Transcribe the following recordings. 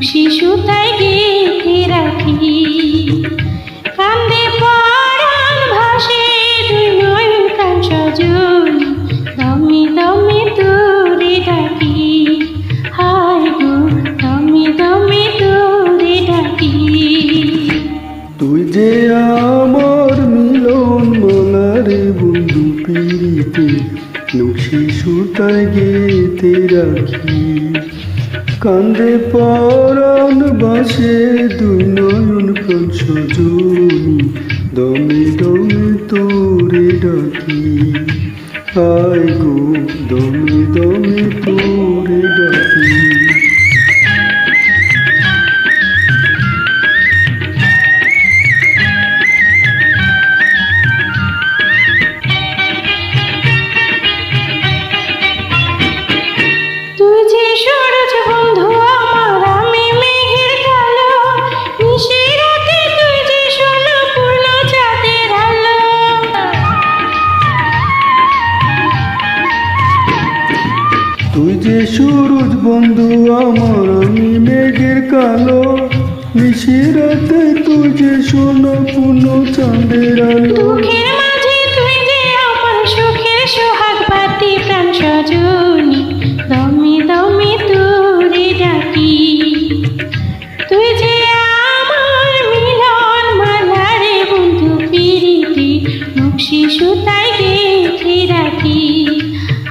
শিশুতাই গেঁথে রাখি কান্দে পরাণ ভাসে দুই নয়ন কান সজনী দমে দমে তোরে ডাকি হায় গো দমে দমে তোরে ডাকি তুই যে আমার মিলন মালারে বন্ধু পিরিতে নকশি সুতায় গেঁথে রাখি কান্দে পরাণ বাসে দুই নয়ন কান সজনী দমে দমে তোরে ডাকি হায় গো দমে দমে তোরে ডাকি তুই যে সূরজ বন্ধু আমার আমি মেঘের কালো নিশিরাতে তুই যে সোনা পূর্ণ চাঁদের আলো তুই যে সূরজ বন্ধু আমার আমি মেঘের কালো নিশিরাতে তুই যে সোনা পূর্ণ চাঁদের আলো দুঃখের মাঝে তুই যে আমার সুখের সোহাগ বাতি প্রাণ সজনী দমে দমে তোরে ডাকি তুই যে আমার মিলন মালারে বন্ধু পিরিতি নকশি সুতায় গেঁথে রাখি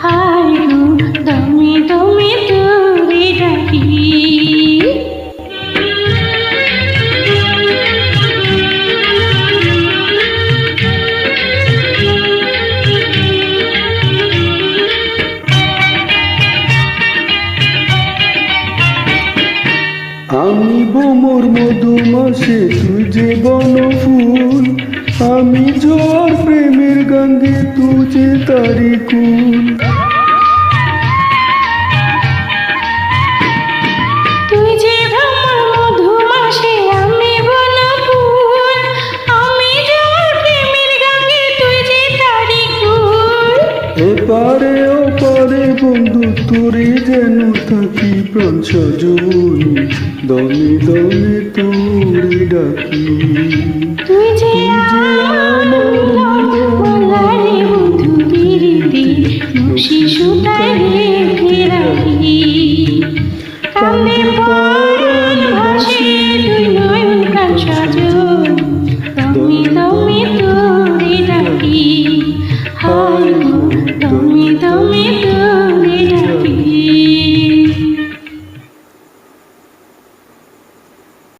হায় গো দমে দমে তোরে ডাকি আমি ভ্রমর মধুমাসে তুই যে বনফুল আমি জোয়ার প্রেমের গঙ্গে তুই যে তারি কুল তুই যে ভ্রমর মধুমাসে আমি বনফুল আমি জোয়ার প্রেমের গঙ্গে তুই যে তারি কুল এপারে ওপারে বন্ধু তোরে যেন থাকি প্রাণ সজনী দমে দমে তোরে ডাকি তুই যে আমার মালারে বন্ধু পিরিতি নকশি সুতায় গেঁথে রাখি কান্দে পরাণ ভাসে দুই নয়ন কান সজনী